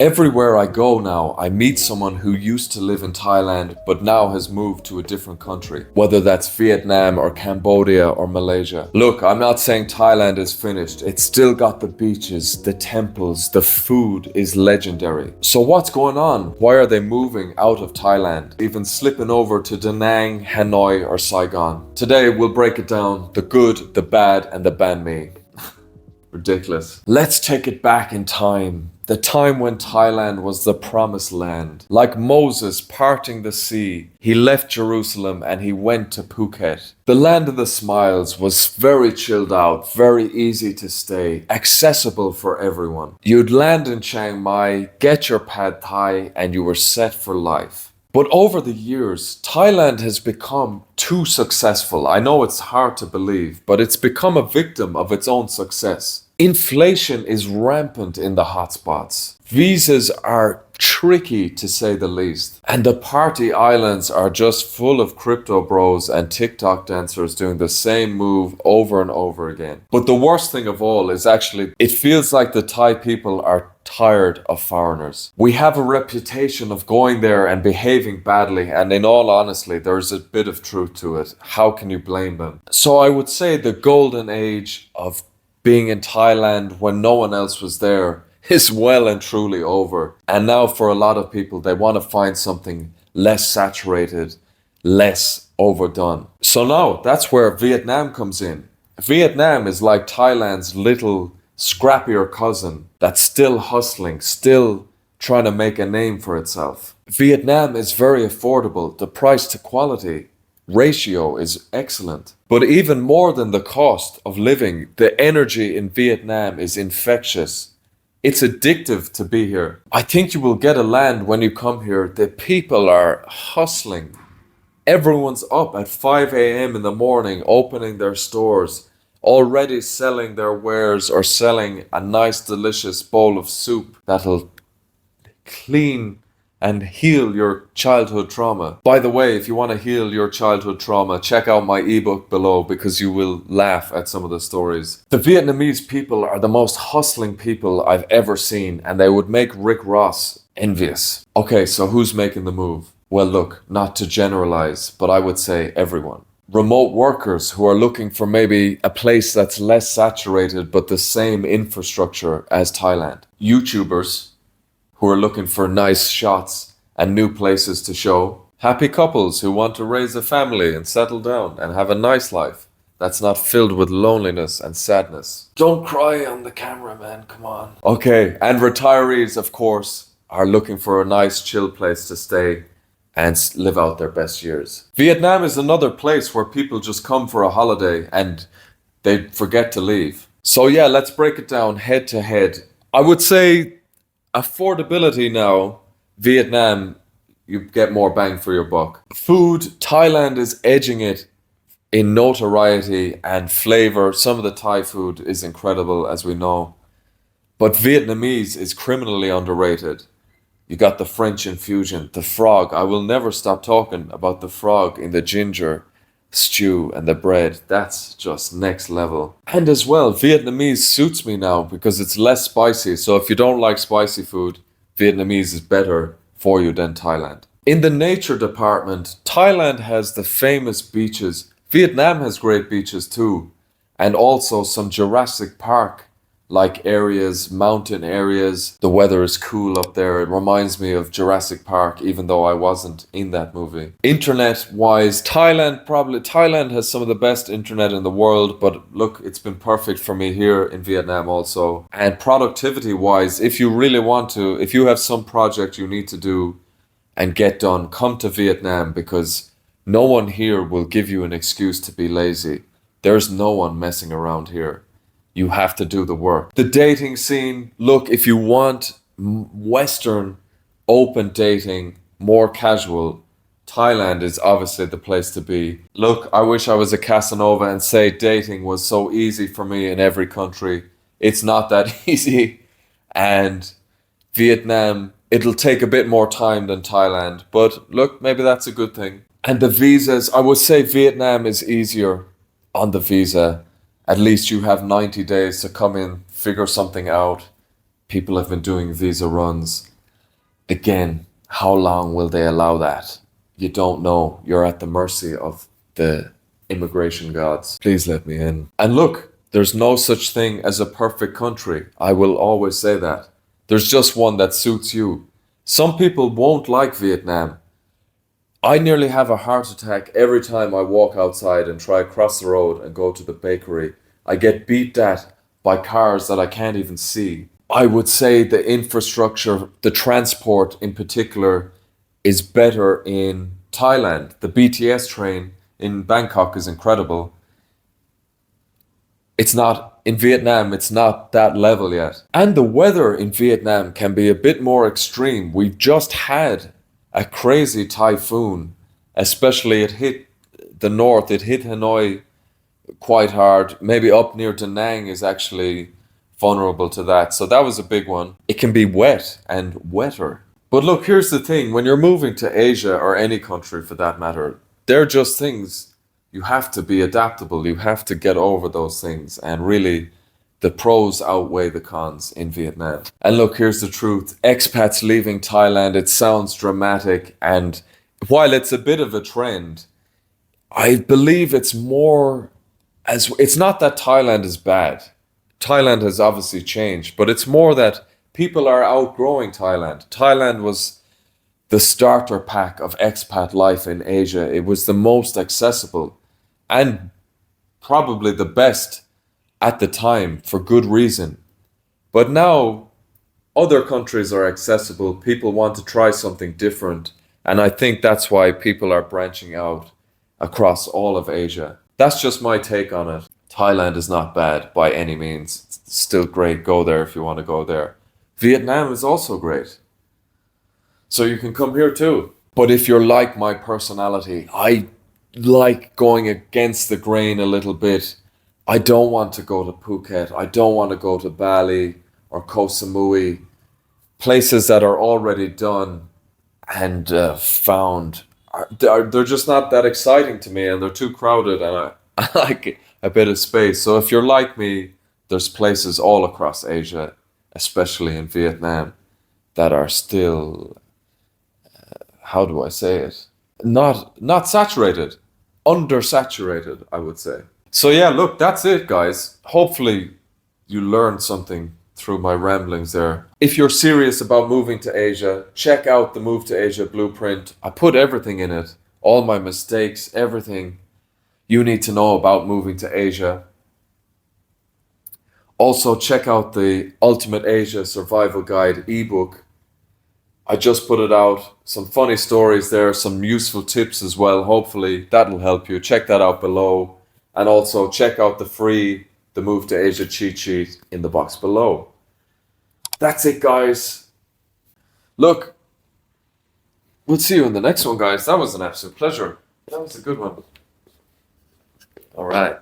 Everywhere I go now, I meet someone who used to live in Thailand but now has moved to a different country, whether that's Vietnam or Cambodia or Malaysia. Look, I'm not saying Thailand is finished. It's still got the beaches, the temples, the food is legendary. So what's going on? Why are they moving out of Thailand, even slipping over to Da Nang, Hanoi or Saigon? Today we'll break it down, the good, the bad and the banh mi. Ridiculous. Let's take it back in time. The time when Thailand was the promised land. Like Moses parting the sea, he left Jerusalem and he went to Phuket. The land of the smiles was very chilled out, very easy to stay, accessible for everyone. You'd land in Chiang Mai, get your pad thai, and you were set for life. But over the years, Thailand has become too successful. I know it's hard to believe, but it's become a victim of its own success. Inflation is rampant in the hotspots. Visas are tricky to say the least. And the party islands are just full of crypto bros and TikTok dancers doing the same move over and over again. But the worst thing of all is actually, it feels like the Thai people are tired of foreigners. We have a reputation of going there and behaving badly, and in all honesty, there's a bit of truth to it. How can you blame them? So I would say the golden age of being in Thailand when no one else was there is well and truly over. And now for a lot of people, they want to find something less saturated, less overdone. So now that's where Vietnam comes in. Vietnam is like Thailand's little scrappier cousin that's still hustling, still trying to make a name for itself. Vietnam is very affordable. The price to quality ratio is excellent. But even more than the cost of living, the energy in Vietnam is infectious. It's addictive to be here. I think you will get a land when you come here. The people are hustling. Everyone's up at 5 a.m. in the morning, opening their stores, already selling their wares or selling a nice, delicious bowl of soup that'll clean and heal your childhood trauma. By the way, if you want to heal your childhood trauma, check out my ebook below because you will laugh at some of the stories. The Vietnamese people are the most hustling people I've ever seen, and they would make Rick Ross envious. Okay, so who's making the move? Well, look, not to generalize, but I would say everyone. Remote workers who are looking for maybe a place that's less saturated but the same infrastructure as Thailand. YouTubers who are looking for nice shots and new places to show. Happy couples who want to raise a family and settle down and have a nice life that's not filled with loneliness and sadness. Don't cry on the camera, man, come on. Okay, and retirees, of course, are looking for a nice chill place to stay and live out their best years. Vietnam is another place where people just come for a holiday and they forget to leave. So yeah, let's break it down head to head. I would say affordability now, Vietnam, you get more bang for your buck. Food, Thailand is edging it in notoriety and flavor. Some of the Thai food is incredible, as we know. But Vietnamese is criminally underrated. You got the French infusion, the frog. I will never stop talking about the frog in the ginger stew and the bread. That's just next level. And as well, Vietnamese suits me now because it's less spicy. So if you don't like spicy food, Vietnamese is better for you than Thailand. In the nature department, Thailand has the famous beaches. Vietnam has great beaches too. And also some Jurassic Park like areas, mountain areas. The weather is cool up there. It reminds me of Jurassic Park, even though I wasn't in that movie. Internet wise, Thailand has some of the best internet in the world, but look, it's been perfect for me here in Vietnam also. And productivity wise, if you really want to, if you have some project you need to do and get done, come to Vietnam because no one here will give you an excuse to be lazy. There's no one messing around here. You have to do the work. The dating scene, look, if you want Western open dating, more casual, Thailand is obviously the place to be. Look, I wish I was a Casanova and say dating was so easy for me in every country. It's not that easy. And Vietnam, it'll take a bit more time than Thailand. But look, maybe that's a good thing. And the visas, I would say Vietnam is easier on the visa. At least you have 90 days to come in, figure something out, People have been doing visa runs. Again, how long will they allow that? You don't know. You're at the mercy of the immigration gods. Please let me in. And look, there's no such thing as a perfect country. I will always say that. There's just one that suits you. Some people won't like Vietnam. I nearly have a heart attack every time I walk outside and try across the road and go to the bakery. I get beat at by cars that I can't even see. I would say the infrastructure, the transport in particular, is better in Thailand. The BTS train in Bangkok is incredible. It's not in Vietnam, it's not that level yet. And the weather in Vietnam can be a bit more extreme. We've just had a crazy typhoon, especially it hit the north, it hit Hanoi quite hard. Maybe up near Da Nang is actually vulnerable to that. So that was a big one. It can be wet and wetter. But look, here's the thing. When you're moving to Asia or any country for that matter, they're just things. You have to be adaptable. You have to get over those things. And really, the pros outweigh the cons in Vietnam. And look, here's the truth. Expats leaving Thailand, it sounds dramatic. And while it's a bit of a trend, I believe it's more as it's not that Thailand is bad. Thailand has obviously changed, but it's more that people are outgrowing Thailand. Thailand was the starter pack of expat life in Asia. It was the most accessible and probably the best at the time for good reason. But now other countries are accessible. People want to try something different. And I think that's why people are branching out across all of Asia. That's just my take on it. Thailand is not bad by any means. It's still great. Go there if you want to go there. Vietnam is also great. So you can come here too. But if you're like my personality, I like going against the grain a little bit. I don't want to go to Phuket. I don't want to go to Bali or Koh Samui. Places that are already done and found. They're just not that exciting to me, and they're too crowded, and I like a bit of space. So if you're like me, there's places all across Asia, especially in Vietnam, that are still, how do I say it? Not saturated, undersaturated, I would say. So yeah, look, that's it, guys. Hopefully you learned something through my ramblings there. If you're serious about moving to Asia, check out the Move to Asia blueprint. I put everything in it, all my mistakes, everything you need to know about moving to Asia. Also, check out the Ultimate Asia Survival Guide ebook. I just put it out. Some funny stories there, some useful tips as well. Hopefully that'll help you. Check that out below. And also check out the free The Move to Asia cheat sheet in the box below. That's it, guys. Look, we'll see you in the next one, guys. That was an absolute pleasure. That was a good one. All right.